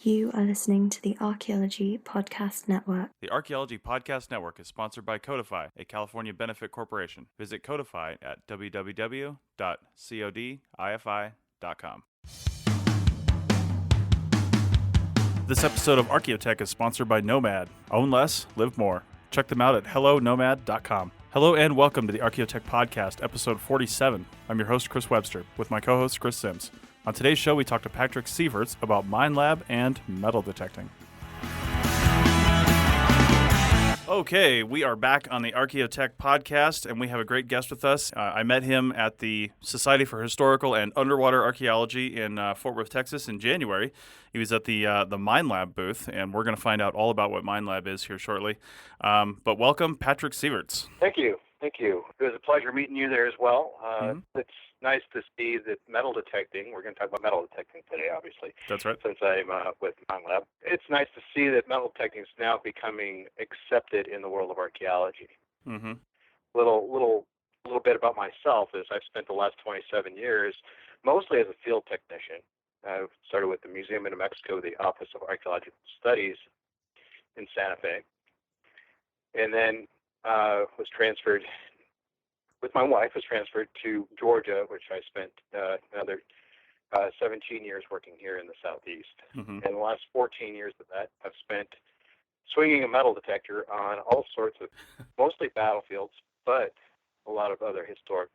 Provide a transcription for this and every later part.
You are listening to the Archaeology Podcast Network. The Archaeology Podcast Network is sponsored by Codify, a California benefit corporation. Visit Codify at www.codifi.com. This episode of Archaeotech is sponsored by Nomad. Own less, live more. Check them out at hellonomad.com. Hello and welcome to the Archaeotech Podcast, episode 47. I'm your host, Chris Webster, with my co-host, Chris Sims. On today's show, we talk to Patrick Sieverts about mine lab and metal detecting. Okay, we are back on the Archaeotech podcast, and we have a great guest with us. I met him at the Society for Historical and Underwater Archaeology in Fort Worth, Texas in January. He was at the Mine Lab booth, and we're going to find out all about what Mine Lab is here shortly. But welcome, Patrick Sieverts. Thank you. It was a pleasure meeting you there as well. It's nice to see that metal detecting, we're going to talk about metal detecting today, obviously. That's right. Since I'm with Mine Lab. It's nice to see that metal detecting is now becoming accepted in the world of archaeology. Mm-hmm. Little bit about myself is I've spent the last 27 years mostly as a field technician. I started with the Museum of New Mexico, the Office of Archaeological Studies in Santa Fe. And then was transferred with my wife, was transferred to Georgia, which I spent another 17 years working here in the Southeast. Mm-hmm. And the last 14 years of that, I've spent swinging a metal detector on all sorts of, mostly battlefields, but a lot of other historic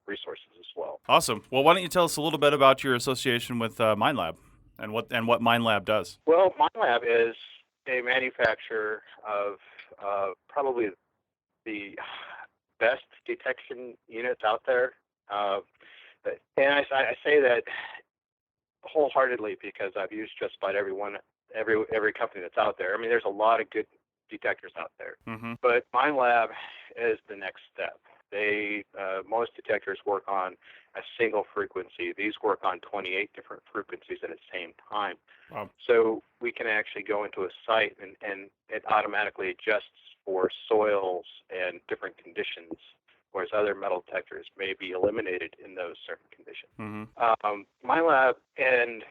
resources as well. Awesome. Well, why don't you tell us a little bit about your association with Mine Lab and what Mine Lab does? Well, Mine Lab is a manufacturer of probably the best detection units out there. And I say that wholeheartedly because I've used just about every company that's out there. I mean, there's a lot of good detectors out there. Mm-hmm. But Mine Lab is the next step. Most detectors work on a single frequency. These work on 28 different frequencies at the same time. Wow. So we can actually go into a site and it automatically adjusts for soils and different conditions, whereas other metal detectors may be eliminated in those certain conditions. Mm-hmm. My lab and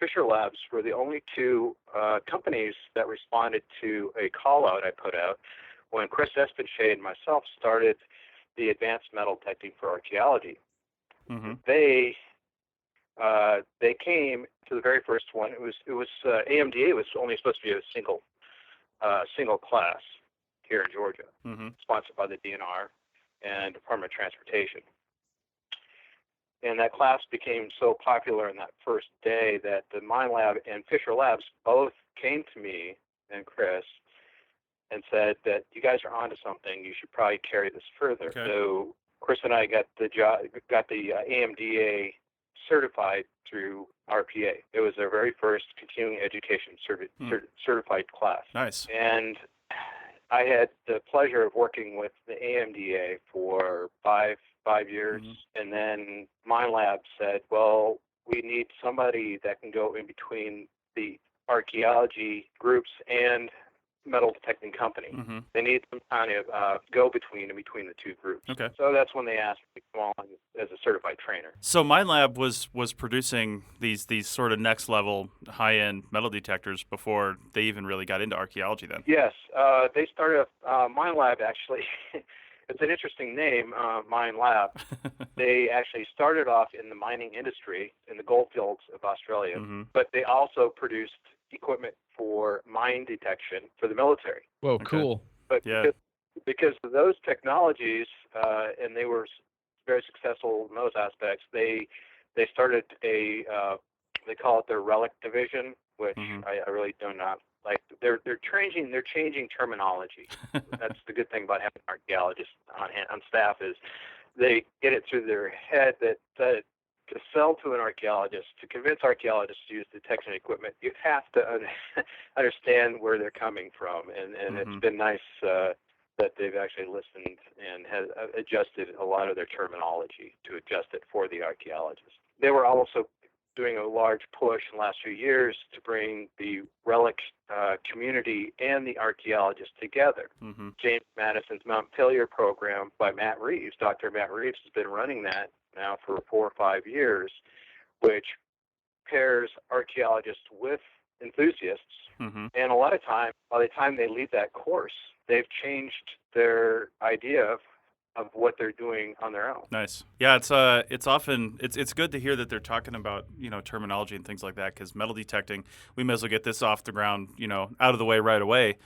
Fisher Labs were the only two companies that responded to a call-out I put out when Chris Espenshade and myself started the Advanced Metal Detecting for Archaeology. Mm-hmm. They came to the very first one. It was AMDA was only supposed to be a single class here in Georgia, Mm-hmm. sponsored by the DNR and Department of Transportation. And that class became so popular in that first day that the Mine Lab and Fisher Labs both came to me and Chris and said that you guys are onto something. You should probably carry this further. Okay. So Chris and I got the AMDA certified through RPA. It was their very first continuing education certified class. Nice. And I had the pleasure of working with the AMDA for five years, Mm-hmm. and then Mine Lab said, well, we need somebody that can go in between the archaeology groups and metal detecting company. Mm-hmm. They need some kind of go-between in between the two groups. Okay. So that's when they asked me to come on as a certified trainer. So Mine Lab was producing these sort of next level high-end metal detectors before they even really got into archaeology then. Yes, they started Mine Lab actually. It's an interesting name, Mine Lab. They actually started off in the mining industry in the gold fields of Australia, Mm-hmm. but they also produced equipment for mine detection for the military. Whoa, Okay. cool. But Yeah. because of those technologies, and they were very successful in those aspects, they started they call it their relic division, which Mm-hmm. I really do not like. They're changing terminology. That's the good thing about having archaeologists on staff is they get it through their head that to sell to an archaeologist, to convince archaeologists to use detection equipment, you have to understand where they're coming from. And Mm-hmm. It's been nice that they've actually listened and has adjusted a lot of their terminology to adjust it for the archaeologists. They were also doing a large push in the last few years to bring the relic community and the archaeologists together. Mm-hmm. James Madison's Montpelier program by Matt Reeves, Dr. Matt Reeves, has been running that now for 4 or 5 years, which pairs archaeologists with enthusiasts, Mm-hmm. and a lot of time, by the time they leave that course, they've changed their idea of what they're doing on their own. Nice. Yeah, it's often it's good to hear that they're talking about terminology and things like that, because metal detecting, we may as well get this off the ground, out of the way right away.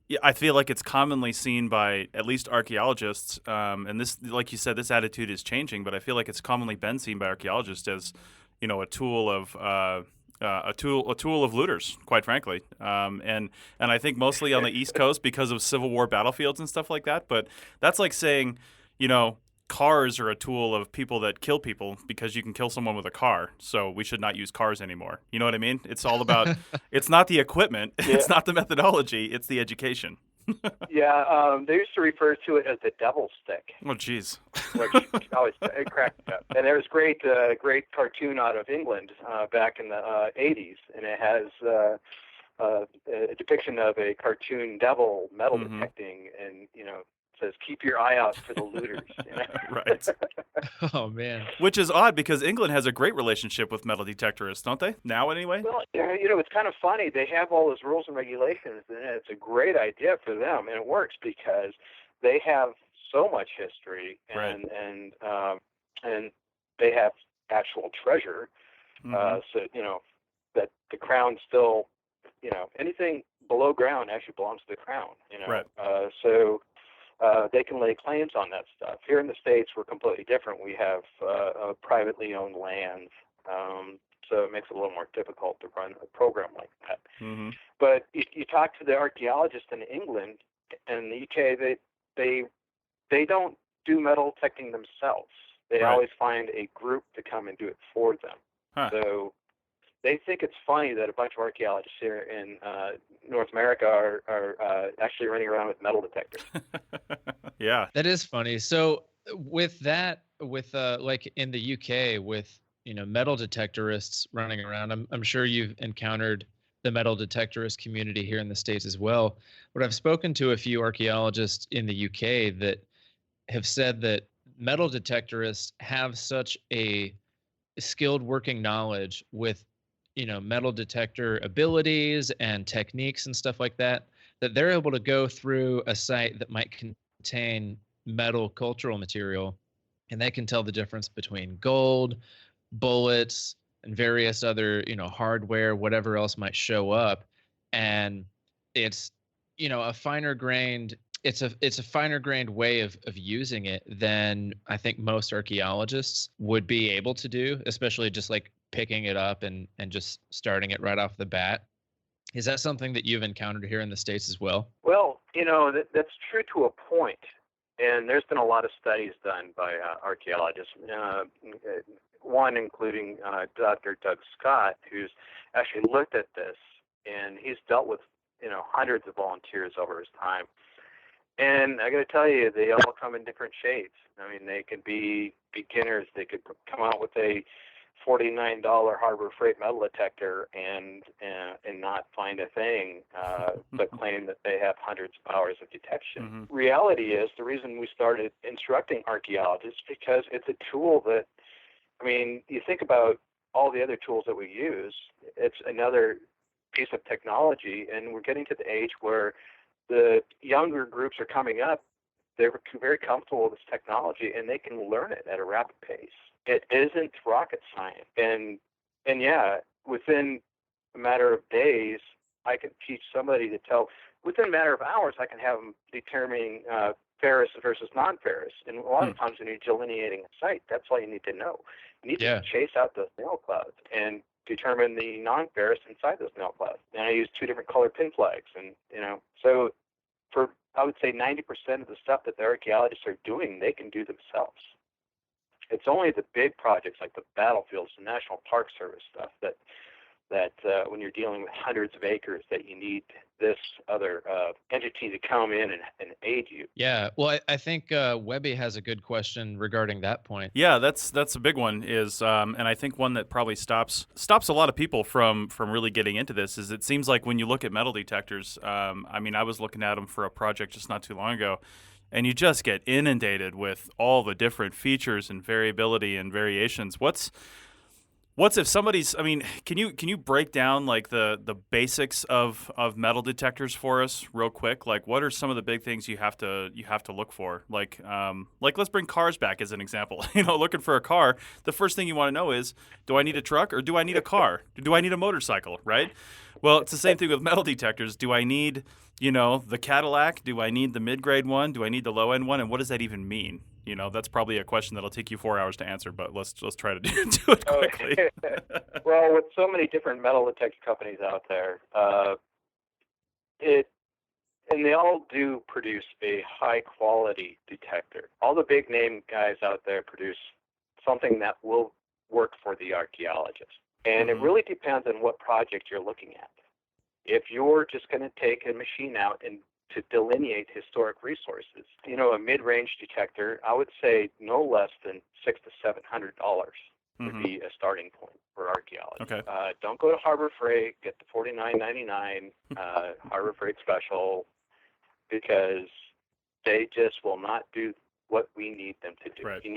Yeah, I feel like it's commonly seen by at least archaeologists, and this, like you said, this attitude is changing. But I feel like it's commonly been seen by archaeologists as, a tool of a tool of looters, quite frankly. And I think mostly on the East Coast because of Civil War battlefields and stuff like that. But that's like saying, you know, cars are a tool of people that kill people because you can kill someone with a car. So we should not use cars anymore. You know what I mean? It's all about. It's not the equipment. Yeah. It's not the methodology. It's the education. Yeah, they used to refer to it as the devil's stick, Oh, jeez. which always it cracked me up. And there was great cartoon out of England back in the 80s, and it has a depiction of a cartoon devil metal detecting, and says, "Keep your eye out for the looters." Right. Oh man. Which is odd because England has a great relationship with metal detectorists, don't they? Now, anyway. Well, it's kind of funny. They have all those rules and regulations, and it's a great idea for them, and it works because they have so much history, and and they have actual treasure. So that the crown still, anything below ground actually belongs to the crown. Right. So they can lay claims on that stuff. Here in the States, we're completely different. We have privately owned land, so it makes it a little more difficult to run a program like that. Mm-hmm. But you talk to the archaeologists in England and the UK, they don't do metal detecting themselves. They always find a group to come and do it for them. Huh. So they think it's funny that a bunch of archaeologists here in North America are actually running around with metal detectors. Yeah. That is funny. So with that, like in the UK, with metal detectorists running around, I'm sure you've encountered the metal detectorist community here in the States as well. But I've spoken to a few archaeologists in the UK that have said that metal detectorists have such a skilled working knowledge with metal detector abilities and techniques and stuff like that, that they're able to go through a site that might contain metal cultural material, and they can tell the difference between gold, bullets, and various other hardware, whatever else might show up. And it's a finer grained it's a finer grained way of using it than I think most archaeologists would be able to do, especially just like picking it up and just starting it right off the bat. Is that something that you've encountered here in the States as well? Well, that's true to a point. And there's been a lot of studies done by archaeologists, one including Dr. Doug Scott, who's actually looked at this, and he's dealt with hundreds of volunteers over his time. And I got to tell you, they all come in different shades. I mean, they could be beginners. They could come out with a $49 Harbor Freight metal detector and not find a thing, but claim that they have hundreds of hours of detection. Mm-hmm. Reality is, the reason we started instructing archaeologists, because it's a tool that, you think about all the other tools that we use, it's another piece of technology, and we're getting to the age where the younger groups are coming up. They're very comfortable with this technology, and they can learn it at a rapid pace. It isn't rocket science. And yeah, within a matter of days, I can teach somebody to tell. Within a matter of hours, I can have them determining ferrous versus non-ferrous. And a lot of times when you're delineating a site, that's all you need to know. You need to chase out those nail clouds and determine the non-ferrous inside those nail clouds. And I use 2 different color pin flags. And, so for, I would say 90% of the stuff that the archaeologists are doing, they can do themselves. It's only the big projects like the battlefields, the National Park Service stuff that when you're dealing with hundreds of acres, that you need this other entity to come in and aid you. Yeah, well, I think Webby has a good question regarding that point. Yeah, that's a big one. And I think one that probably stops a lot of people from really getting into this is, it seems like when you look at metal detectors, I was looking at them for a project just not too long ago, and you just get inundated with all the different features and variability and variations. What's if somebody's? I mean, can you break down like the basics of metal detectors for us real quick? Like, what are some of the big things you have to look for? Like let's bring cars back as an example. Looking for a car, the first thing you want to know is, do I need a truck or do I need a car? Do I need a motorcycle? Right. Well, it's the same thing with metal detectors. Do I need the Cadillac? Do I need the mid-grade one? Do I need the low-end one? And what does that even mean? That's probably a question that'll take you 4 hours to answer, but let's try to do it quickly. Well, with so many different metal detector companies out there, and they all do produce a high-quality detector. All the big name guys out there produce something that will work for the archaeologist. And it really depends on what project you're looking at. If you're just going to take a machine out and to delineate historic resources, a mid-range detector, I would say no less than $600 to $700 would be a starting point for archaeology. Okay. Don't go to Harbor Freight. Get the $49.99 Harbor Freight special, because they just will not do what we need them to do. Right. You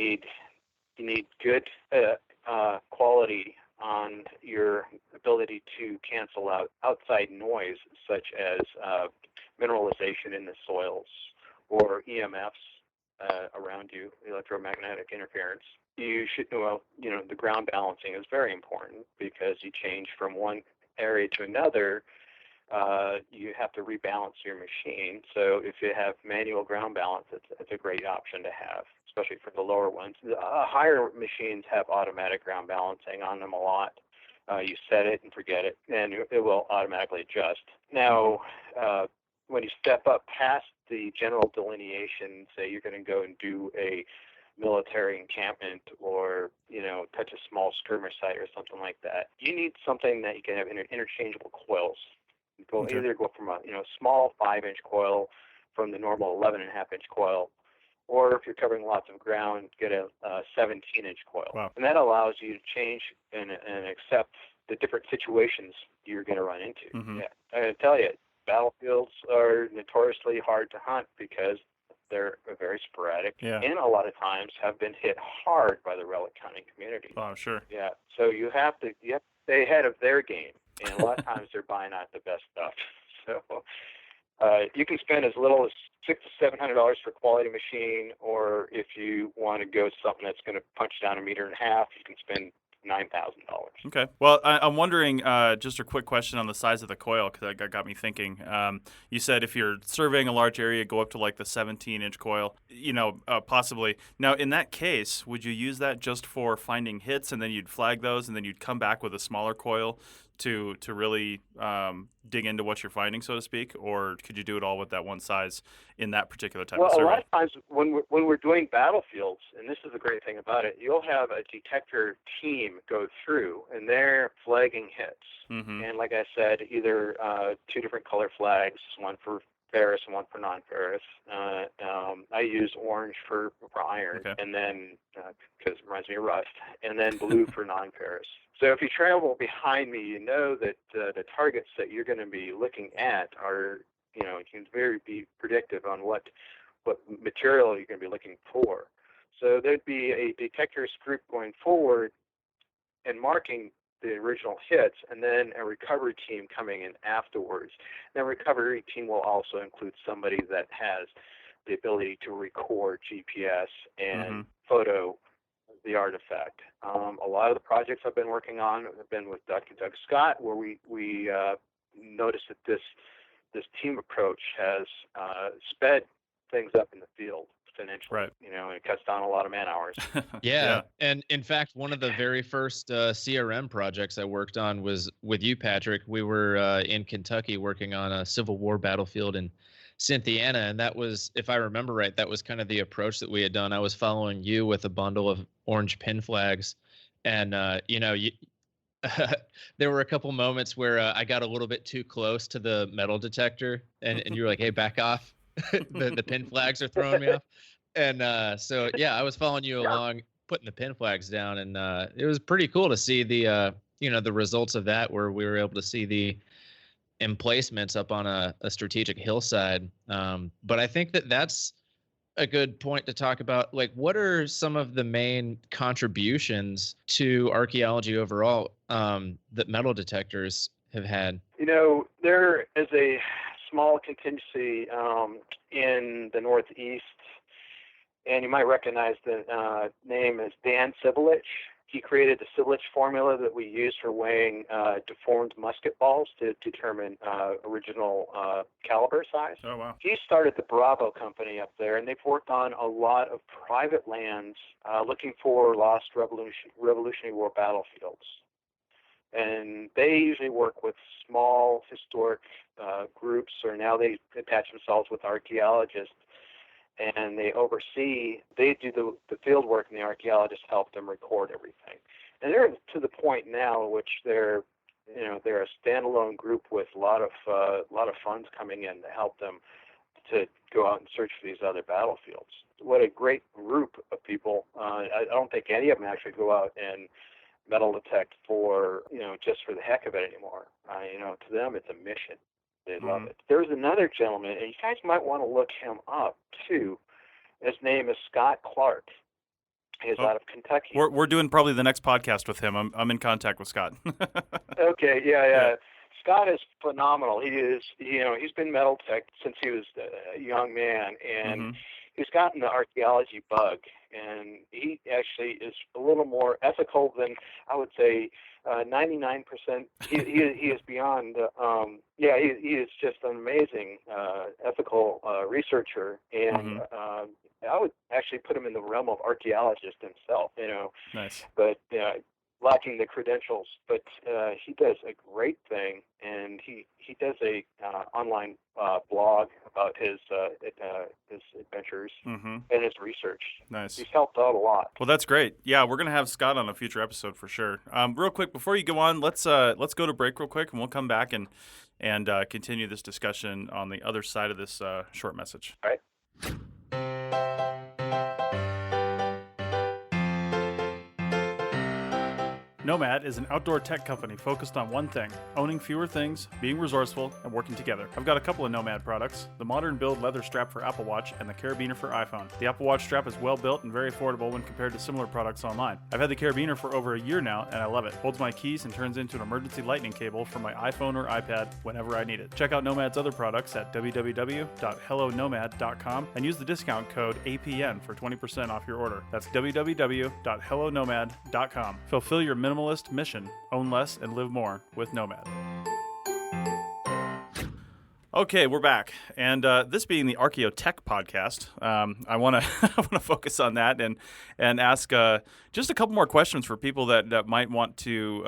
need good quality on your ability to cancel out outside noise, such as mineralization in the soils or EMFs around you, electromagnetic interference. You should the ground balancing is very important, because you change from one area to another. You have to rebalance your machine. So if you have manual ground balance, it's a great option to have, especially for the lower ones. The higher machines have automatic ground balancing on them a lot. You set it and forget it, and it will automatically adjust. Now, when you step up past the general delineation, say you're going to go and do a military encampment or touch a small skirmish site or something like that, you need something that you can have interchangeable coils. Either go from a small 5-inch coil from the normal 11.5-inch coil, or if you're covering lots of ground, get a 17-inch coil. Wow. And that allows you to change and accept the different situations you're going to run into. Mm-hmm. Yeah. I tell you, battlefields are notoriously hard to hunt because they're very sporadic, and a lot of times have been hit hard by the relic counting community. Oh, sure. Yeah. So you have to stay ahead of their game, and a lot of times they're buying out the best stuff. So you can spend as little as $600 to $700 for a quality machine, or if you want to go something that's going to punch down 1.5 meters, you can spend $9,000. Okay. Well, I'm wondering, just a quick question on the size of the coil, because that got me thinking. You said if you're surveying a large area, go up to like the 17-inch coil, possibly. Now, in that case, would you use that just for finding hits, and then you'd flag those, and then you'd come back with a smaller coil to really dig into what you're finding, so to speak? Or could you do it all with that one size in that particular type of survey? Well, a lot of times when we're doing battlefields, and this is the great thing about it, you'll have a detector team go through, and they're flagging hits. Mm-hmm. And like I said, either 2 different color flags, one for ferrous and one for non-ferrous. I use orange for iron, and then because it reminds me of rust, and then blue for non-ferrous. So if you travel behind me, you know that the targets that you're going to be looking at are, you can be predictive on what material you're going to be looking for. So there'd be a detectorist group going forward and marking the original hits, and then a recovery team coming in afterwards. The recovery team will also include somebody that has the ability to record GPS and photo the artifact. A lot of the projects I've been working on have been with Doug Scott, where we noticed that this team approach has sped things up in the field exponentially. Right. And it cuts down a lot of man hours. Yeah. And in fact, one of the very first CRM projects I worked on was with you, Patrick. We were in Kentucky working on a Civil War battlefield in Cynthiana, and that was, if I remember right, that was kind of the approach that we had done. I was following you with a bundle of orange pin flags, and there were a couple moments where I got a little bit too close to the metal detector, and you were like, "Hey, back off! the pin flags are throwing me off." And so yeah, I was following you along, putting the pin flags down, and it was pretty cool to see the the results of that, where we were able to see the emplacements up on a strategic hillside. But I think that's a good point to talk about. Like, what are some of the main contributions to archaeology overall that metal detectors have had? There is a small contingency in the Northeast, and you might recognize the name as Dan Sibelich. He created the Sibelich formula that we use for weighing deformed musket balls to determine original caliber size. Oh, wow. He started the Bravo Company up there, and they've worked on a lot of private lands looking for lost Revolutionary War battlefields. And they usually work with small historic groups, or now they attach themselves with archaeologists, and they do the field work, and the archaeologists help them record everything. And they're to the point now in which they're a standalone group with a lot of funds coming in to help them to go out and search for these other battlefields. What a great group of people. I don't think any of them actually go out and metal detect for, just for the heck of it anymore. To them, it's a mission. They love it. There's another gentleman, and you guys might want to look him up, too. His name is Scott Clark. He's out of Kentucky. We're doing probably the next podcast with him. I'm in contact with Scott. Okay, yeah. Scott is phenomenal. He's been metal tech since he was a young man, and he's gotten the archaeology bug, and he actually is a little more ethical than, I would say, 99%. He is beyond. He is just an amazing ethical researcher, and I would actually put him in the realm of archaeologist himself. Nice. But lacking the credentials, but he does a great thing, and he does a online blog about his adventures and his research. Nice. He's helped out a lot. Well, that's great. Yeah, we're gonna have Scott on a future episode for sure. Real quick before you go on, let's go to break real quick, and we'll come back and continue this discussion on the other side of this short message. All right. Nomad is an outdoor tech company focused on one thing: owning fewer things, being resourceful, and working together. I've got a couple of Nomad products: the modern build leather strap for Apple Watch and the carabiner for iPhone. The Apple Watch strap is well built and very affordable when compared to similar products online. I've had the carabiner for over a year now, and I love it. Holds my keys and turns into an emergency lightning cable for my iPhone or iPad whenever I need it. Check out Nomad's other products at www.hellonomad.com and use the discount code APN for 20% off your order. That's www.hellonomad.com. Fulfill your minimalist mission: own less and live more with Nomad. Okay, we're back, and this being the Archaeotech podcast, I want to focus on that and ask just a couple more questions for people that might want to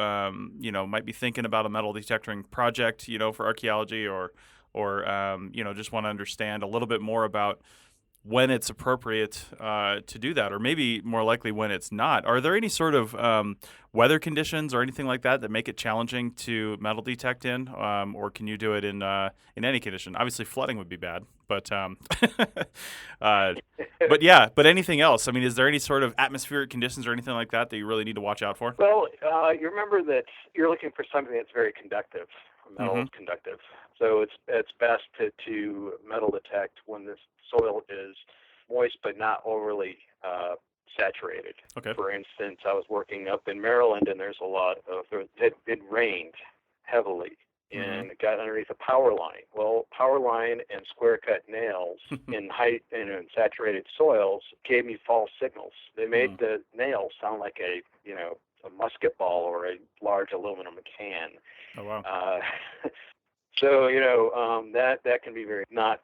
might be thinking about a metal detecting project for archaeology or just want to understand a little bit more about when it's appropriate to do that, or maybe more likely when it's not. Are there any sort of weather conditions or anything like that make it challenging to metal detect in, or can you do it in any condition? Obviously, flooding would be bad, but but anything else? I mean, is there any sort of atmospheric conditions or anything like that you really need to watch out for? Well, you remember that you're looking for something that's very conductive. Metal is conductive, so it's best to metal detect when the soil is moist but not overly saturated. Okay. For instance, I was working up in Maryland, and there's a lot of it rained heavily, and it got underneath a power line. Well, power line and square cut nails in height and in saturated soils gave me false signals. They made the nails sound like a musket ball or a large aluminum can. Oh wow. So that can be very not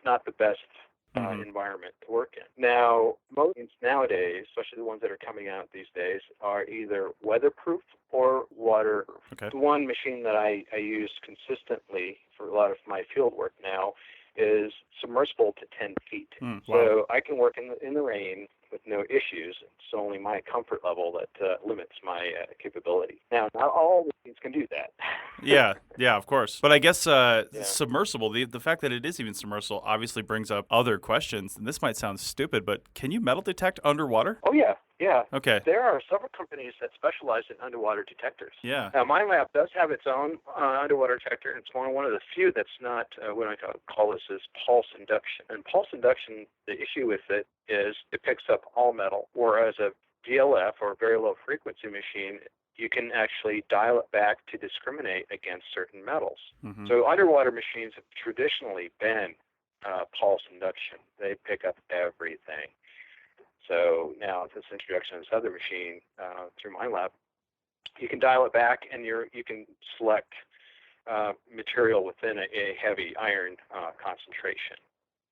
the best environment to work in. Now, most nowadays, especially the ones that are coming out these days, are either weatherproof or waterproof. Okay. The one machine that I use consistently for a lot of my field work now is submersible to 10 feet. Wow. So I can work in the rain with no issues. It's only my comfort level that limits my capability. Now, not all machines can do that. Yeah, of course. But I guess submersible, the fact that it is even submersible obviously brings up other questions. And this might sound stupid, but can you metal detect underwater? Oh, yeah. Yeah. Okay. There are several companies that specialize in underwater detectors. Yeah. Now, my lab does have its own underwater detector, and it's one of the few that's not what I call this is pulse induction. And pulse induction, the issue with it is it picks up all metal, whereas a VLF, or very low frequency machine, you can actually dial it back to discriminate against certain metals. Mm-hmm. So underwater machines have traditionally been pulse induction. They pick up everything. So now with this introduction of this other machine through my lab, you can dial it back, and you can select material within a heavy iron concentration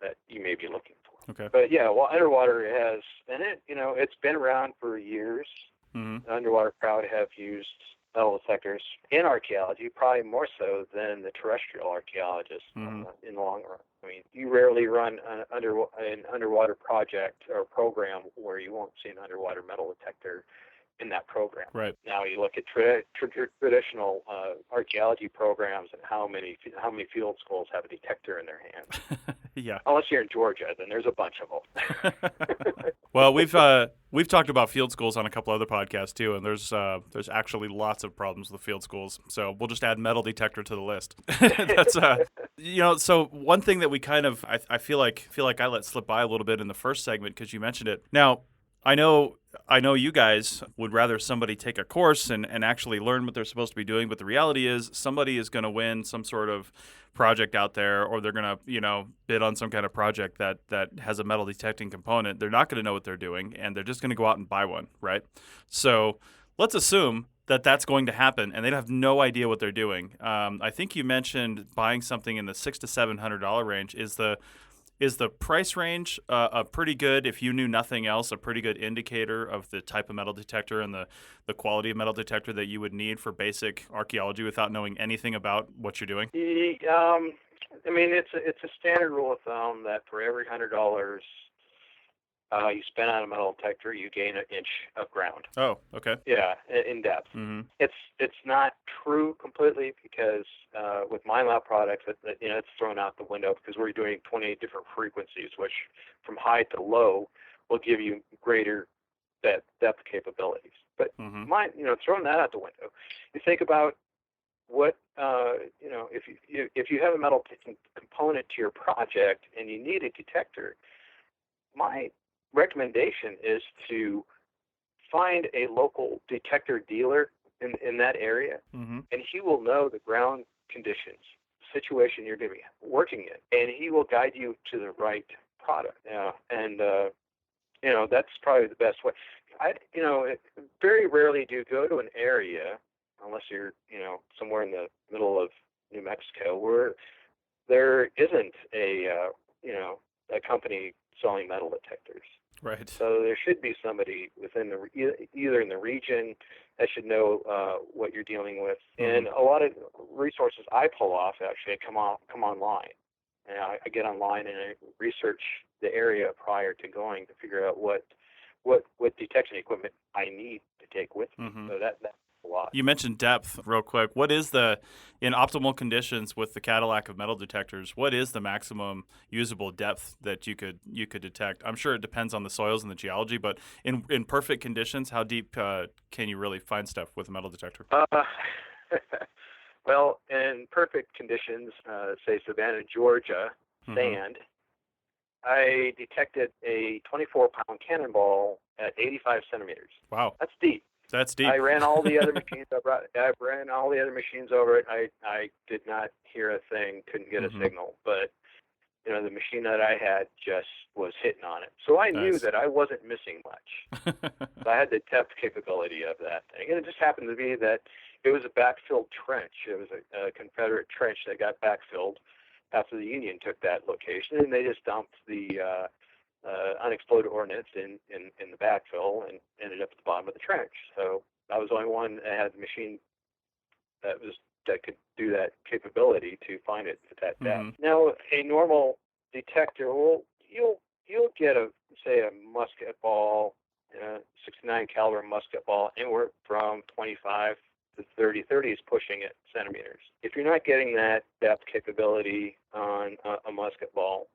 that you may be looking for. Okay. But yeah, well, underwater has, and it's been around for years. Mm-hmm. The underwater crowd have used metal detectors in archaeology, probably more so than the terrestrial archaeologists in the long run. I mean, you rarely run an underwater project or program where you won't see an underwater metal detector in that program. Right. Now you look at traditional archaeology programs, and how many field schools have a detector in their hands. Yeah. Unless you're in Georgia, then there's a bunch of them. Well, we've talked about field schools on a couple other podcasts too, and there's actually lots of problems with field schools. So we'll just add metal detector to the list. That's so one thing that we kind of I feel like I let slip by a little bit in the first segment because you mentioned it. Now, I know you guys would rather somebody take a course and actually learn what they're supposed to be doing, but the reality is somebody is going to win some sort of project out there, or they're going to, bid on some kind of project that has a metal detecting component. They're not going to know what they're doing, and they're just going to go out and buy one, right? So let's assume that that's going to happen, and they have no idea what they're doing. I think you mentioned buying something in the $600 to $700 range. Is the price range a pretty good, if you knew nothing else, a pretty good indicator of the type of metal detector and the quality of metal detector that you would need for basic archaeology without knowing anything about what you're doing? I mean, it's a standard rule of thumb that for every $100 you spend on a metal detector, you gain an inch of ground. Oh, okay. Yeah, in depth. Mm-hmm. It's not true completely, because with my lab products, it's thrown out the window, because we're doing 28 different frequencies, which from high to low will give you greater depth capabilities. But throwing that out the window, you think about what if you have a metal component to your project and you need a detector, my recommendation is to find a local detector dealer in that area, and he will know the ground conditions, situation you're going to be working in, and he will guide you to the right product. And that's probably the best way. Very rarely do you go to an area, unless you're somewhere in the middle of New Mexico, where there isn't a company selling metal detectors. Right. So there should be somebody within either in the region that should know what you're dealing with. And a lot of resources I pull off actually come online. And I get online and I research the area prior to going to figure out what detection equipment I need to take with me. So that's a lot. You mentioned depth real quick. What is in optimal conditions with the Cadillac of metal detectors, what is the maximum usable depth that you could detect? I'm sure it depends on the soils and the geology, but in perfect conditions, how deep can you really find stuff with a metal detector? Well, in perfect conditions, say Savannah, Georgia, sand, I detected a 24-pound cannonball at 85 centimeters. Wow. That's deep. That's deep. I ran all the other machines over. I ran all the other machines over it. I did not hear a thing, couldn't get a signal, but the machine that I had just was hitting on it. So I knew that I wasn't missing much. So I had the depth capability of that thing. And it just happened to be that it was a backfilled trench. It was a Confederate trench that got backfilled after the Union took that location, and they just dumped the unexploded ordnance in the backfill and ended up at the bottom of the trench. So I was the only one that had the machine that could do that capability to find it at that depth. Now, a normal detector, well, you'll get a musket ball, 69 caliber musket ball, anywhere from 25 to 30. 30 is pushing it centimeters. If you're not getting that depth capability on a musket ball,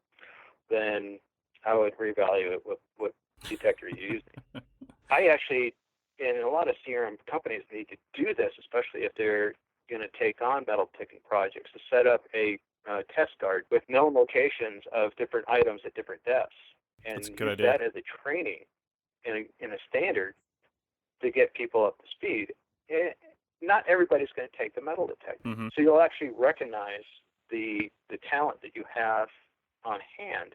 then I would reevaluate what detector you're using. I actually, and a lot of CRM companies need to do this, especially if they're going to take on metal detecting projects, to set up a test guard with known locations of different items at different depths, and That's a good use idea. that as a training in a standard to get people up to speed. Not everybody's going to take the metal detector, Mm-hmm. so you'll actually recognize the talent that you have on hand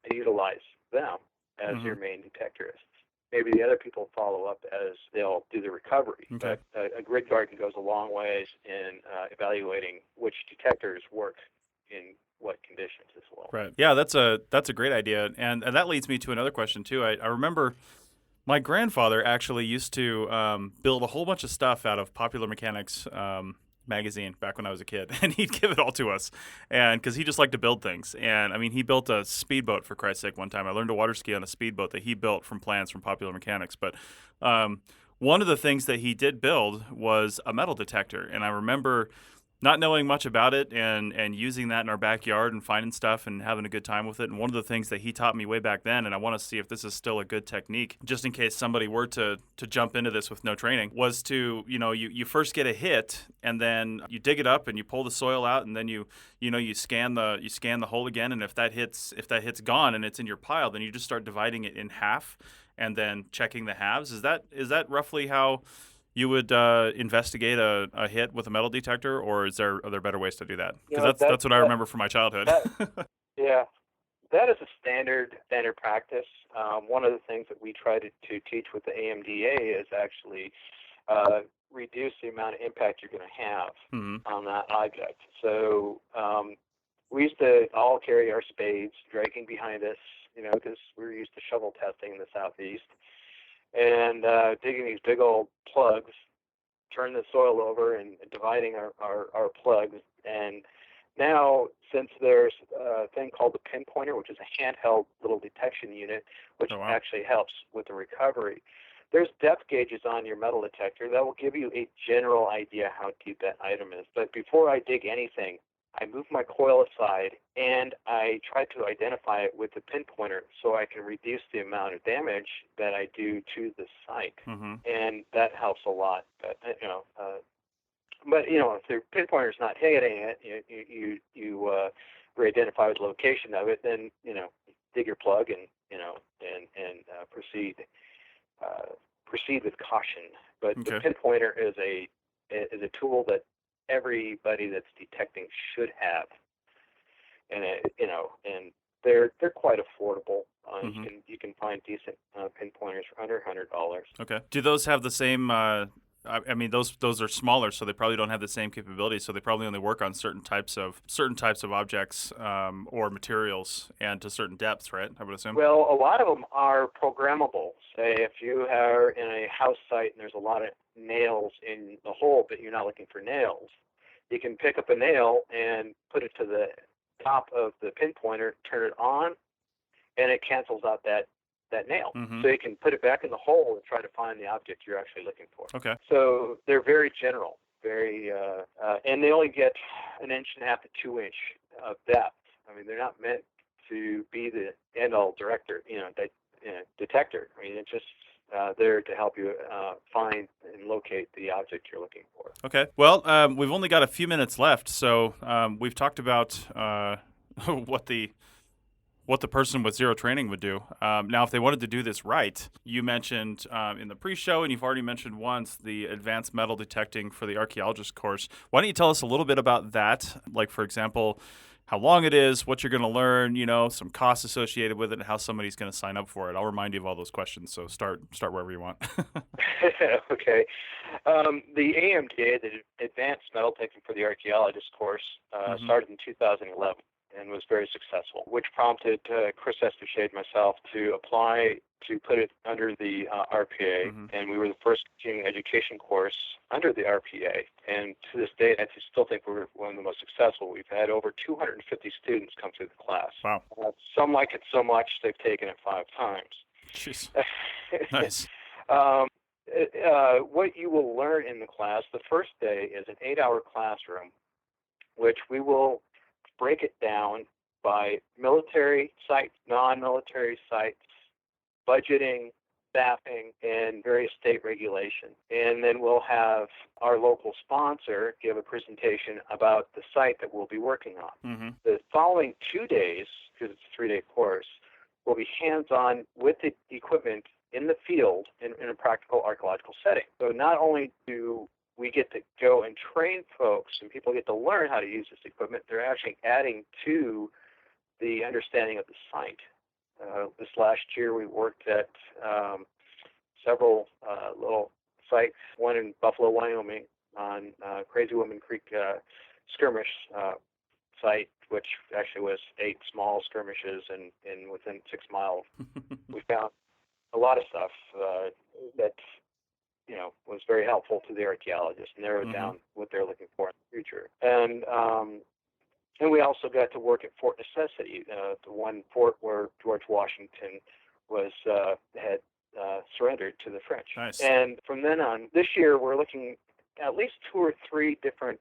and utilize them as Mm-hmm. your main detectorists. Maybe the other people follow up as they'll do the recovery. Okay. But a grid guardian goes a long ways in evaluating which detectors work in what conditions as well. Right. Yeah, that's a great idea, and that leads me to another question too. I remember my grandfather actually used to build a whole bunch of stuff out of Popular Mechanics magazine back when I was a kid, and he'd give it all to us, and because he just liked to build things. And I mean, he built a speedboat for Christ's sake one time. I learned to water ski on a speedboat that he built from plans from Popular Mechanics. But one of the things that he did build was a metal detector, and I remember not knowing much about it and using that in our backyard and finding stuff and having a good time with it. And one of the things that he taught me way back then, and I want to see if this is still a good technique, just in case somebody were to jump into this with no training, was to, you first get a hit and then you dig it up and you pull the soil out, and then you scan the hole again, and if that hit's gone and it's in your pile, then you just start dividing it in half and then checking the halves. Is that roughly how you would investigate a hit with a metal detector, or are there better ways to do that? Because that's what I remember from my childhood. Yeah, that is a standard practice. One of the things that we try to teach with the AMDA is actually reduce the amount of impact you're going to have Mm-hmm. on that object. So we used to all carry our spades dragging behind us, because we were used to shovel testing in the Southeast, and digging these big old plugs, turn the soil over and dividing our plugs. And now, since there's a thing called the pinpointer, which is a handheld little detection unit, which Oh, wow. actually helps with the recovery, there's depth gauges on your metal detector that will give you a general idea how deep that item is. But before I dig anything, I move my coil aside and I try to identify it with the pinpointer so I can reduce the amount of damage that I do to the site. Mm-hmm. And that helps a lot. But if the pinpointer's not hitting it, you re-identify the location of it, then dig your plug and proceed with caution. But Okay. the pinpointer is a tool that everybody that's detecting should have, and and they're quite affordable. Mm-hmm. You can find decent pinpointers for under $100. Okay. Do those have the same? I mean, those are smaller, so they probably don't have the same capabilities. So they probably only work on certain types of objects or materials, and to certain depths, right? I would assume. Well, a lot of them are programmable. Say if you are in a house site and there's a lot of nails in the hole, but you're not looking for nails, you can pick up a nail and put it to the top of the pinpointer, turn it on, and it cancels out that nail. Mm-hmm. So you can put it back in the hole and try to find the object you're actually looking for. Okay. So they're very general, and they only get 1.5 inches to 2 inches of depth. I mean, they're not meant to be the end-all detector. I mean, it's just there to help you find and locate the object you're looking for. Okay. Well, we've only got a few minutes left, so we've talked about what the person with zero training would do. Now, if they wanted to do this right, you mentioned in the pre-show, and you've already mentioned once, the advanced metal detecting for the archaeologist course. Why don't you tell us a little bit about that? Like, for example, how long it is, what you're going to learn, some costs associated with it, and how somebody's going to sign up for it. I'll remind you of all those questions, so start wherever you want. Okay. The AMDA, the Advanced Metal Detecting for the Archaeologist course, started in 2011 and was very successful, which prompted Chris Estouchet and myself to apply to put it under the RPA, and we were the first continuing education course under the RPA. And to this day, I still think we're one of the most successful. We've had over 250 students come through the class. Wow. Some like it so much they've taken it 5 times. Jeez. Nice. What you will learn in the class, the first day is an 8-hour classroom, which we will break it down by military sites, non-military sites, budgeting, staffing, and various state regulation. And then we'll have our local sponsor give a presentation about the site that we'll be working on. Mm-hmm. The following 2 days, because it's a 3-day course, will be hands-on with the equipment in the field in a practical archaeological setting. So not only do we get to go and train folks and people get to learn how to use this equipment, they're actually adding to the understanding of the site. This last year we worked at several little sites, one in Buffalo, Wyoming on Crazy Woman Creek skirmish site, which actually was 8 small skirmishes, and within 6 miles we found a lot of stuff that was very helpful to the archaeologists, narrowed down what they're looking for in the future. And we also got to work at Fort Necessity, the one fort where George Washington had surrendered to the French. Nice. And from then on, this year we're looking at least 2 or 3 different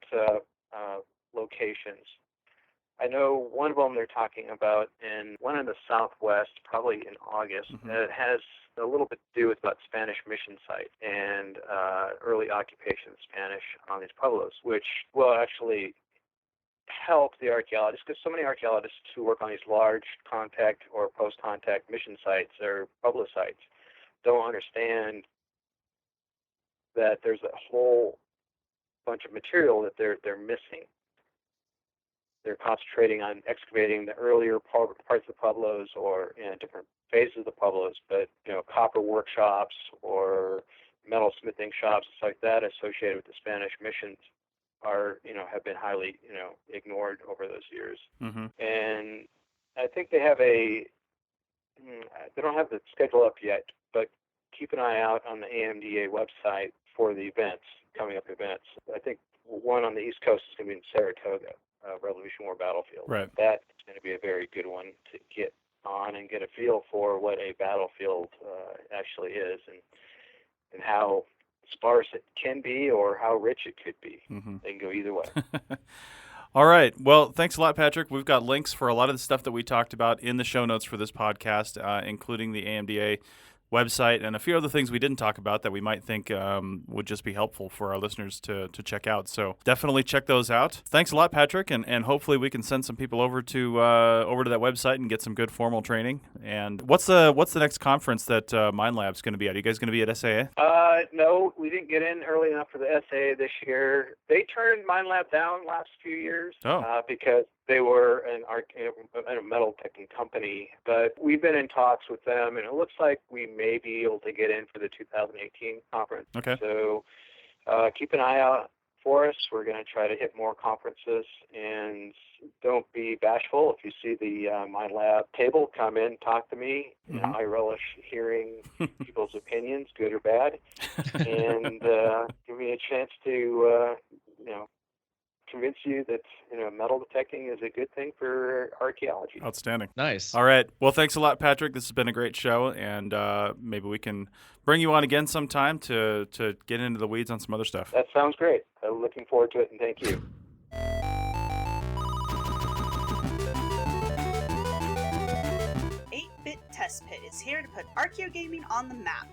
locations. I know one of them they're talking about, and one in the Southwest, probably in August. It has a little bit to do with about Spanish mission site and early occupation of Spanish on these pueblos, which will actually help the archaeologists, because so many archaeologists who work on these large contact or post-contact mission sites or pueblo sites don't understand that there's a whole bunch of material that they're missing. They're concentrating on excavating the earlier parts of the pueblos or in different phases of the pueblos, but copper workshops or metal smithing shops, stuff like that, associated with the Spanish missions have been highly ignored over those years. And I think they don't have the schedule up yet, but keep an eye out on the AMDA website for the coming up events. I think one on the East Coast is going to be in Saratoga, Revolution War Battlefield. Right. That's going to be a very good one to get on and get a feel for what a battlefield actually is, and how sparse it can be or how rich it could be. They can go either way. All right. Well, thanks a lot, Patrick. We've got links for a lot of the stuff that we talked about in the show notes for this podcast, including the AMDA website and a few other things we didn't talk about that we might think would just be helpful for our listeners to check out. So definitely check those out. Thanks a lot, Patrick, and hopefully we can send some people over to that website and get some good formal training. And what's the next conference that MindLab's going to be at? Are you guys going to be at SAA? No, we didn't get in early enough for the SAA this year. They turned MindLab down last few years because they were a metal detecting company, but we've been in talks with them, and it looks like we may be able to get in for the 2018 conference. Okay. So keep an eye out for us. We're going to try to hit more conferences, and don't be bashful. If you see the MindLab table, come in, talk to me. I relish hearing people's opinions, good or bad, and give me a chance to convince you that metal detecting is a good thing for archaeology. Outstanding. Nice. All right. Well, thanks a lot, Patrick. This has been a great show, and maybe we can bring you on again sometime to get into the weeds on some other stuff. That sounds great. I'm looking forward to it, and thank you. 8-Bit Test Pit is here to put archaeogaming on the map.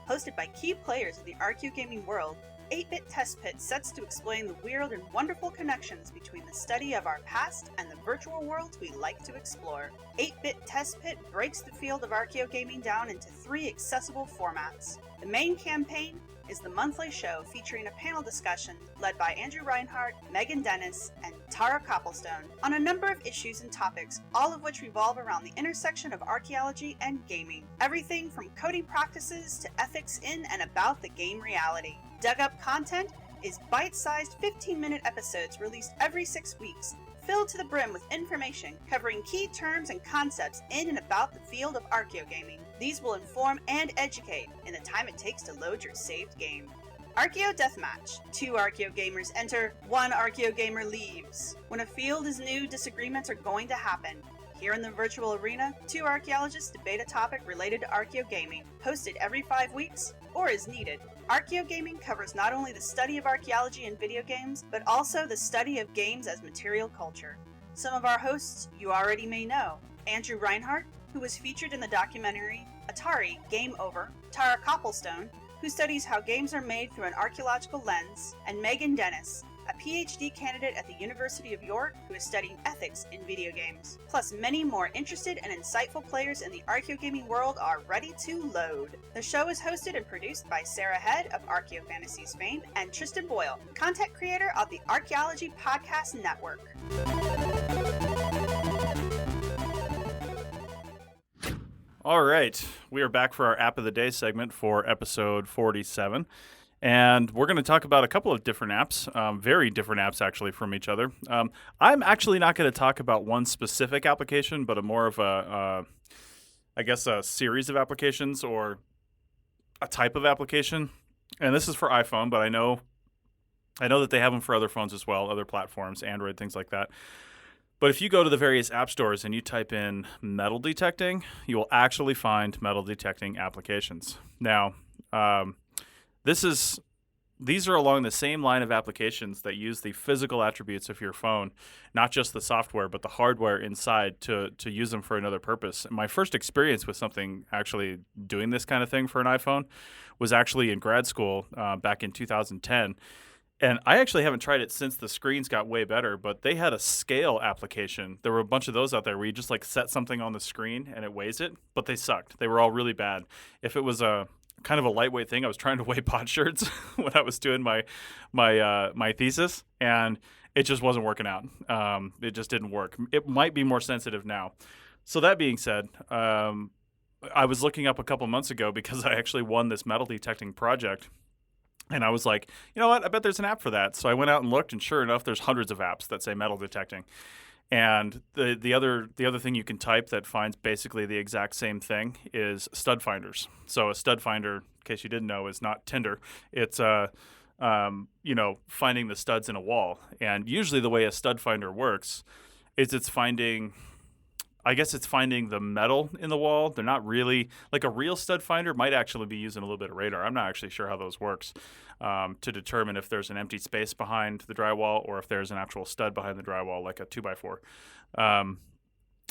Hosted by key players in the archaeogaming world, 8-Bit Test Pit sets to explain the weird and wonderful connections between the study of our past and the virtual worlds we like to explore. 8-Bit Test Pit breaks the field of archaeogaming down into 3 accessible formats. The main campaign is the monthly show featuring a panel discussion led by Andrew Reinhardt, Megan Dennis, and Tara Copplestone on a number of issues and topics, all of which revolve around the intersection of archaeology and gaming. Everything from coding practices to ethics in and about the game reality. Dug Up content is bite-sized 15-minute episodes released every 6 weeks, filled to the brim with information covering key terms and concepts in and about the field of archaeogaming. These will inform and educate in the time it takes to load your saved game. Archaeo Deathmatch. 2 archaeogamers enter, 1 archaeogamer leaves. When a field is new, disagreements are going to happen. Here in the virtual arena, 2 archaeologists debate a topic related to archaeogaming, hosted every 5 weeks, or as needed. Archaeogaming covers not only the study of archaeology in video games, but also the study of games as material culture. Some of our hosts you already may know: Andrew Reinhardt, who was featured in the documentary Atari Game Over, Tara Copplestone, who studies how games are made through an archaeological lens, and Megan Dennis, a PhD candidate at the University of York who is studying ethics in video games. Plus, many more interested and insightful players in the archaeogaming world are ready to load. The show is hosted and produced by Sarah Head of Archaeofantasies fame and Tristan Boyle, content creator of the Archaeology Podcast Network. All right, we are back for our App of the Day segment for episode 47. And we're going to talk about a couple of different apps, very different apps actually from each other. I'm actually not going to talk about one specific application, but more of a series of applications or a type of application. And this is for iPhone, but I know that they have them for other phones as well, other platforms, Android, things like that. But if you go to the various app stores and you type in metal detecting, you will actually find metal detecting applications. Now, these are along the same line of applications that use the physical attributes of your phone, not just the software, but the hardware inside to use them for another purpose. My first experience with something actually doing this kind of thing for an iPhone was actually in grad school back in 2010. And I actually haven't tried it since the screens got way better, but they had a scale application. There were a bunch of those out there where you just like set something on the screen and it weighs it, but they sucked. They were all really bad. If it was a kind of a lightweight thing, I was trying to weigh potsherds when I was doing my thesis, and it just wasn't working out. It just didn't work. It might be more sensitive now. So that being said, I was looking up a couple months ago because I actually won this metal detecting project. And I was like, you know what? I bet there's an app for that. So I went out and looked, and sure enough, there's hundreds of apps that say metal detecting. And the other thing you can type that finds basically the exact same thing is stud finders. So a stud finder, in case you didn't know, is not Tinder. It's finding the studs in a wall. And usually the way a stud finder works is it's finding the metal in the wall. They're not really like a real stud finder might actually be using a little bit of radar. I'm not actually sure how those works to determine if there's an empty space behind the drywall or if there's an actual stud behind the drywall, like a 2x4.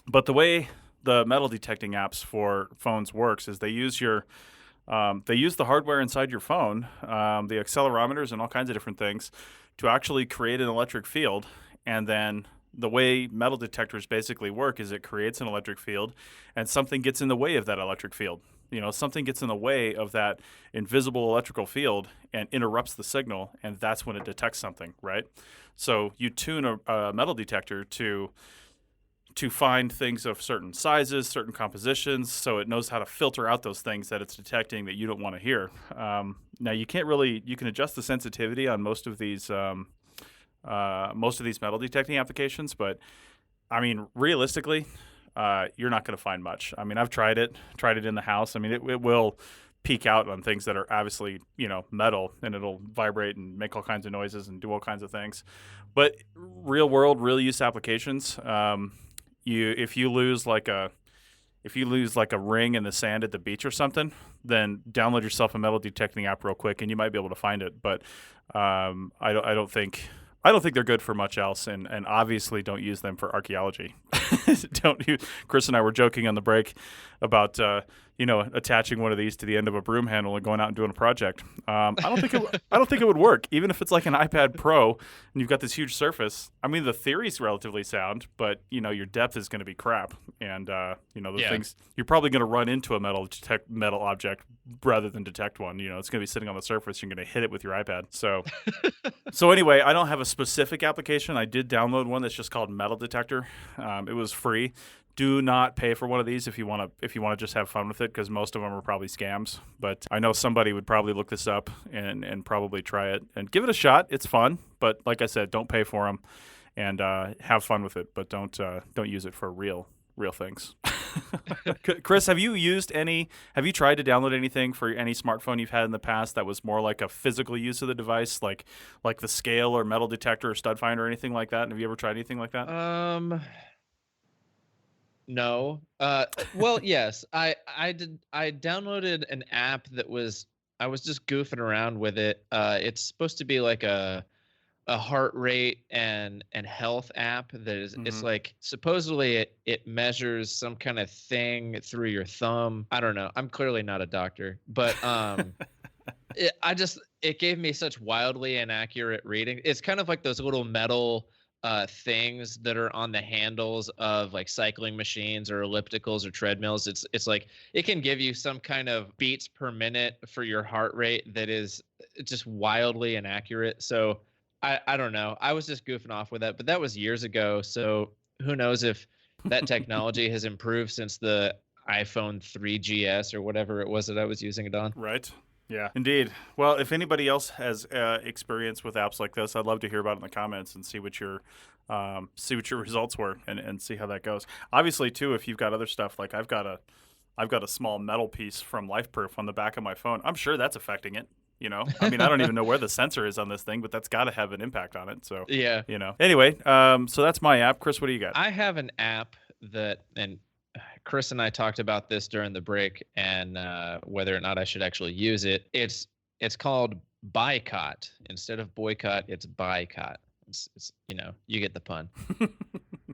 But the way the metal detecting apps for phones works is they use the hardware inside your phone, the accelerometers and all kinds of different things, to actually create an electric field, and then the way metal detectors basically work is it creates an electric field and something gets in the way of that electric field. Something gets in the way of that invisible electrical field and interrupts the signal, and that's when it detects something, right? So you tune a metal detector to find things of certain sizes, certain compositions, so it knows how to filter out those things that it's detecting that you don't want to hear. Now, you can adjust the sensitivity on most of these metal detecting applications, but I mean, realistically, you're not going to find much. I mean, I've tried it in the house. I mean, it will peak out on things that are obviously, metal, and it'll vibrate and make all kinds of noises and do all kinds of things. But real world, real use applications, if you lose like a ring in the sand at the beach or something, then download yourself a metal detecting app real quick, and you might be able to find it. But I don't think they're good for much else, and obviously don't use them for archaeology. Chris and I were joking on the break about attaching one of these to the end of a broom handle and going out and doing a project. I don't think it would work, even if it's like an iPad Pro and you've got this huge surface. I mean, the theory's relatively sound, but your depth is going to be crap, and things you're probably going to run into a metal object rather than detect one. It's going to be sitting on the surface. You're going to hit it with your iPad. So anyway, I don't have a specific application. I did download one that's just called Metal Detector. It was free. Do not pay for one of these if you want to just have fun with it, because most of them are probably scams. But I know somebody would probably look this up and probably try it and give it a shot. It's fun, but like I said, don't pay for them, and have fun with it. But don't use it for real things. Chris, have you tried to download anything for any smartphone you've had in the past that was more like a physical use of the device, like the scale or metal detector or stud finder or anything like that? Have you ever tried anything like that? No. Well, yes, I did. I downloaded an app I was just goofing around with it. It's supposed to be like a a heart rate and health app that is it's Mhm. like supposedly it measures some kind of thing through your thumb. I don't know. I'm clearly not a doctor, but it gave me such wildly inaccurate reading. It's kind of like those little metal things that are on the handles of like cycling machines or ellipticals or treadmills. It's like it can give you some kind of beats per minute for your heart rate that is just wildly inaccurate. So I don't know. I was just goofing off with that, but that was years ago. So who knows if that technology has improved since the iPhone 3GS or whatever it was that I was using it on. Right. Yeah, indeed. Well, if anybody else has experience with apps like this, I'd love to hear about it in the comments and see what your results were and see how that goes. Obviously, too, if you've got other stuff like I've got a small metal piece from LifeProof on the back of my phone. I'm sure that's affecting it. You know, I mean, I don't even know where the sensor is on this thing, but that's got to have an impact on it. So Yeah. you know. Anyway, so that's my app. Chris, what do you got? I have an app and Chris and I talked about this during the break and whether or not I should actually use it. It's called Boycott. Instead of boycott, it's Boycott. It's you get the pun.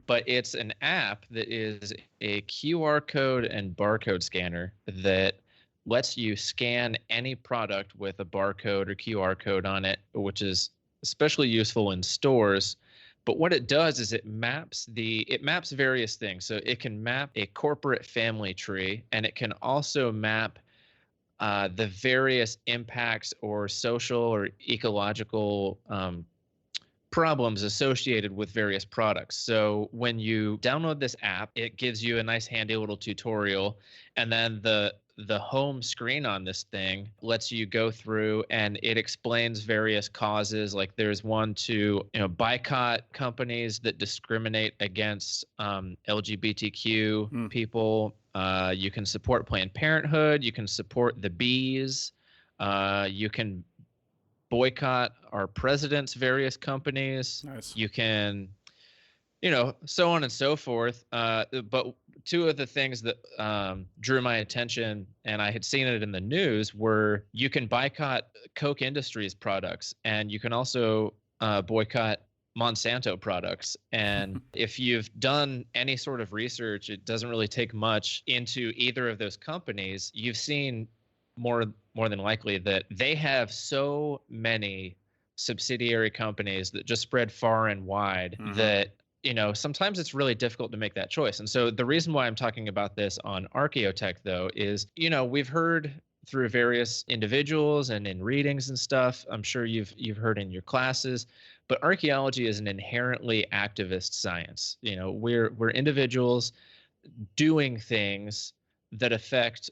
But it's an app that is a QR code and barcode scanner that lets you scan any product with a barcode or QR code on it, which is especially useful in stores. But what it does is it maps various things. So it can map a corporate family tree, and it can also map the various impacts or social or ecological problems associated with various products. So when you download this app, it gives you a nice handy little tutorial, and then the home screen on this thing lets you go through and it explains various causes. Like there's one to boycott companies that discriminate against LGBTQ people. You can support Planned Parenthood. You can support the bees. You can boycott our president's various companies. Nice. You can, so on and so forth. But two of the things that drew my attention, and I had seen it in the news, were you can boycott Koch Industries products, and you can also boycott Monsanto products. And if you've done any sort of research, it doesn't really take much into either of those companies. You've seen more than likely that they have so many subsidiary companies that just spread far and wide that sometimes it's really difficult to make that choice. And so the reason why I'm talking about this on Archaeotech, though, is we've heard through various individuals and in readings and stuff, I'm sure you've heard in your classes, but archaeology is an inherently activist science. We're individuals doing things that affect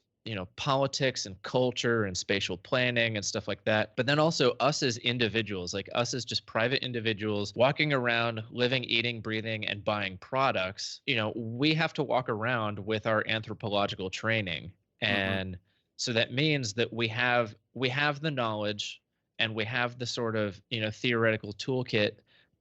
politics and culture and spatial planning and stuff like that. But then also us as individuals, like us as just private individuals walking around, living, eating, breathing, and buying products, we have to walk around with our anthropological training. And so that means that we have the knowledge and we have the sort of, theoretical toolkit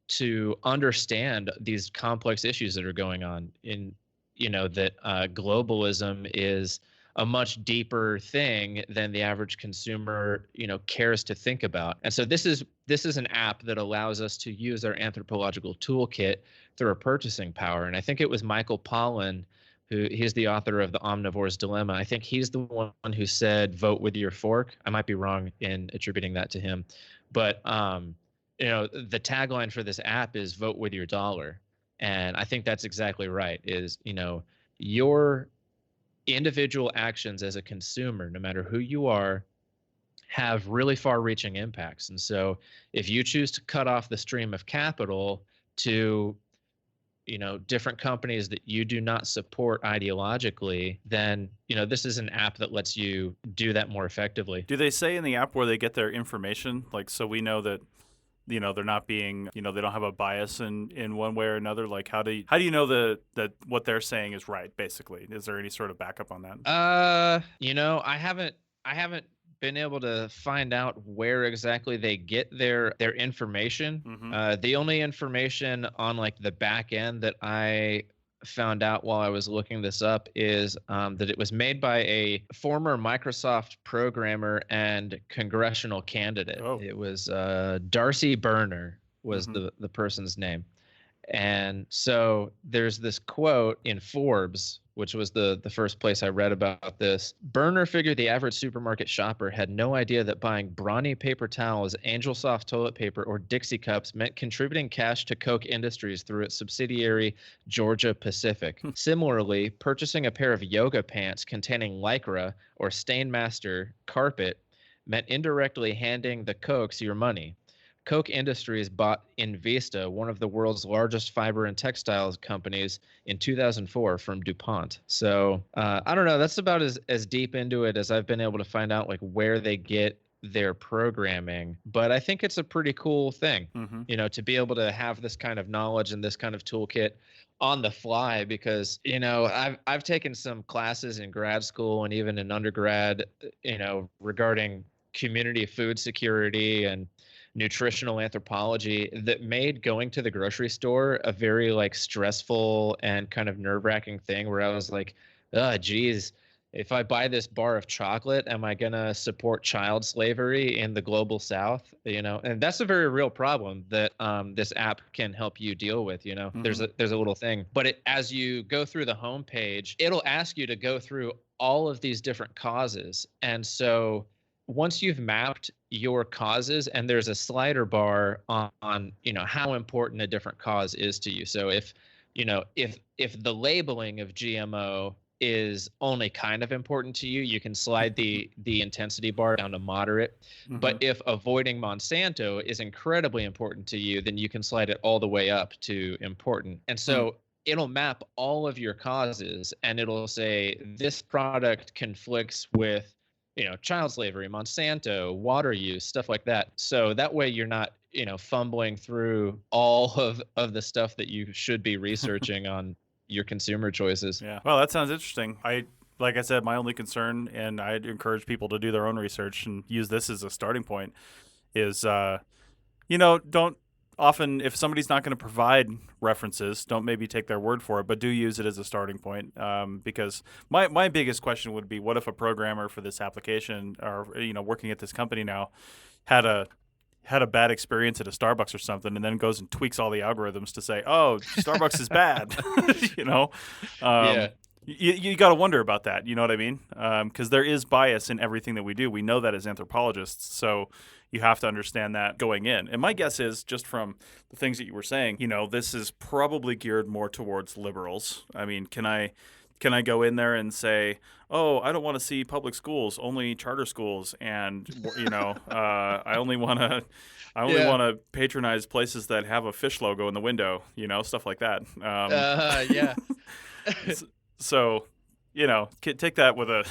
to understand these complex issues that are going on in, that globalism is a much deeper thing than the average consumer, cares to think about. And so this is an app that allows us to use our anthropological toolkit through our purchasing power. And I think it was Michael Pollan, he's the author of The Omnivore's Dilemma. I think he's the one who said, vote with your fork. I might be wrong in attributing that to him. But, the tagline for this app is vote with your dollar. And I think that's exactly right, is, your individual actions as a consumer, no matter who you are, have really far-reaching impacts. And so if you choose to cut off the stream of capital to different companies that you do not support ideologically, then this is an app that lets you do that more effectively. Do they say in the app where they get their information, like, so we know that they're not being, they don't have a bias in one way or another? Like, how do you know that what they're saying is right, basically? Is there any sort of backup on that? I haven't been able to find out where exactly they get their information. The only information on like the back end that I found out while I was looking this up is that it was made by a former Microsoft programmer and congressional candidate. Oh. It was Darcy Burner. was Mm-hmm. the person's name. And so there's this quote in Forbes, which was the first place I read about this. Burner figured the average supermarket shopper had no idea that buying brawny paper towels, Angel Soft toilet paper, or Dixie cups meant contributing cash to Koch Industries through its subsidiary Georgia Pacific. Similarly, purchasing a pair of yoga pants containing Lycra or Stainmaster carpet meant indirectly handing the Kochs your money. Koch Industries bought Invista, one of the world's largest fiber and textiles companies, in 2004 from DuPont. So I don't know. That's about as deep into it as I've been able to find out, like, where they get their programming. But I think it's a pretty cool thing, Mm-hmm. to be able to have this kind of knowledge and this kind of toolkit on the fly, because I've taken some classes in grad school and even in undergrad, regarding community food security and nutritional anthropology that made going to the grocery store a very like stressful and kind of nerve-wracking thing, where I was like, oh geez, if I buy this bar of chocolate, am I gonna support child slavery in the global south? And that's a very real problem that this app can help you deal with. Mm-hmm. There's a little thing, but as you go through the homepage, it'll ask you to go through all of these different causes. And so once you've mapped your causes, and there's a slider bar on how important a different cause is to you. So if the labeling of GMO is only kind of important to you, you can slide the intensity bar down to moderate. Mm-hmm. But if avoiding Monsanto is incredibly important to you, then you can slide it all the way up to important. And so it'll map all of your causes, and it'll say this product conflicts with child slavery, Monsanto, water use, stuff like that. So that way you're not, fumbling through all of the stuff that you should be researching on your consumer choices. Yeah. Well, that sounds interesting. Like I said, my only concern, and I'd encourage people to do their own research and use this as a starting point, is, don't often, if somebody's not going to provide references, don't maybe take their word for it, but do use it as a starting point. Because my biggest question would be, what if a programmer for this application, or working at this company now, had a bad experience at a Starbucks or something, and then goes and tweaks all the algorithms to say, oh, Starbucks is bad. Yeah. You got to wonder about that. You know what I mean? Because there is bias in everything that we do. We know that as anthropologists. So you have to understand that going in. And my guess is, just from the things that you were saying, this is probably geared more towards liberals. I mean, can I go in there and say, oh, I don't want to see public schools, only charter schools, and I only want to patronize places that have a fish logo in the window, stuff like that. Yeah. So, take that with a,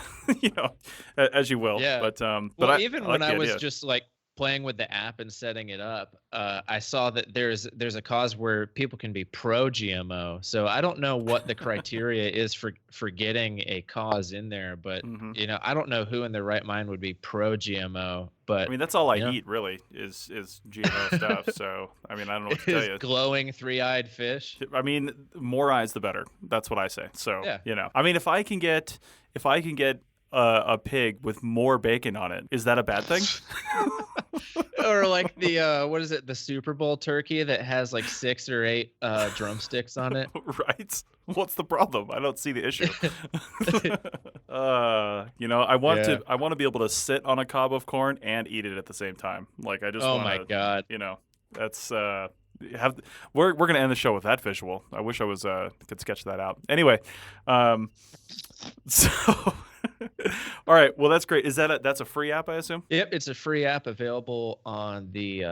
as you will. Yeah. But Well, even when I was idea. just like playing with the app and setting it up, I saw that there's a cause where people can be pro GMO. So I don't know what the criteria is for getting a cause in there, but I don't know who in their right mind would be pro GMO. But I mean, that's all I eat really is GMO stuff. So I mean, I don't know what to tell you. Glowing three-eyed fish. I mean, more eyes the better. That's what I say. So Yeah. I mean, if I can get a pig with more bacon on it, is that a bad thing? Or like the what is it, the Super Bowl turkey that has like 6 or 8 drumsticks on it? Right. What's the problem? I don't see the issue. I want to be able to sit on a cob of corn and eat it at the same time. Like I just Oh my God. That's we're going to end the show with that visual. I wish I was could sketch that out. Anyway, so all right, well, that's great. Is that's a free app, I assume? Yep, it's a free app available on the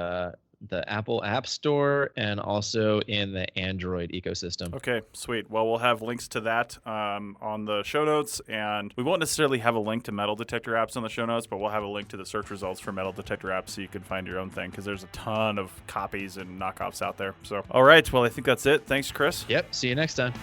Apple App Store and also in the Android ecosystem. Okay, sweet. Well, we'll have links to that on the show notes, and we won't necessarily have a link to metal detector apps on the show notes, but we'll have a link to the search results for metal detector apps so you can find your own thing, because there's a ton of copies and knockoffs out there. So, all right, well, I think that's it. Thanks, Chris. Yep, see you next time.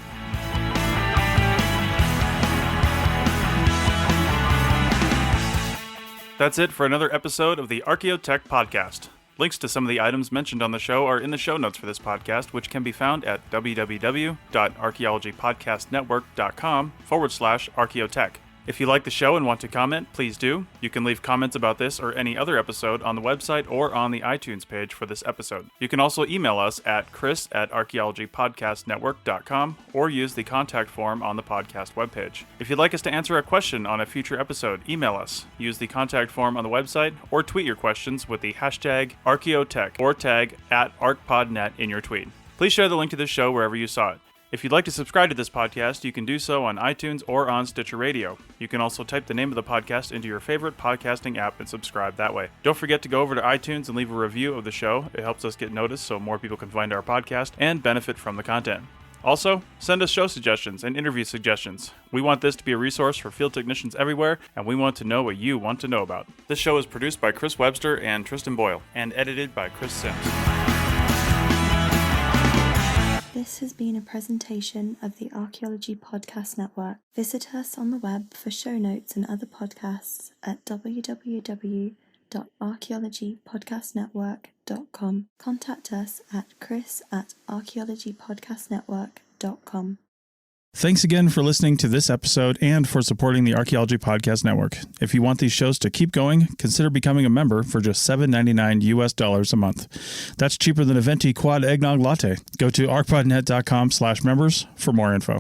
That's it for another episode of the Archaeotech Podcast. Links to some of the items mentioned on the show are in the show notes for this podcast, which can be found at www.archaeologypodcastnetwork.com/archaeotech. If you like the show and want to comment, please do. You can leave comments about this or any other episode on the website or on the iTunes page for this episode. You can also email us at chris@archaeologypodcastnetwork.com or use the contact form on the podcast webpage. If you'd like us to answer a question on a future episode, email us. Use the contact form on the website or tweet your questions with the hashtag Archaeotech or tag @ArcPodNet in your tweet. Please share the link to this show wherever you saw it. If you'd like to subscribe to this podcast, you can do so on iTunes or on Stitcher Radio. You can also type the name of the podcast into your favorite podcasting app and subscribe that way. Don't forget to go over to iTunes and leave a review of the show. It helps us get noticed so more people can find our podcast and benefit from the content. Also, send us show suggestions and interview suggestions. We want this to be a resource for field technicians everywhere, and we want to know what you want to know about. This show is produced by Chris Webster and Tristan Boyle, and edited by Chris Sims. This has been a presentation of the Archaeology Podcast Network. Visit us on the web for show notes and other podcasts at www.archaeologypodcastnetwork.com. Contact us at chris@archaeologypodcastnetwork.com. Thanks again for listening to this episode and for supporting the Archaeology Podcast Network. If you want these shows to keep going, consider becoming a member for just $7.99 a month. That's cheaper than a venti quad eggnog latte. Go to arcpodnet.com/members for more info.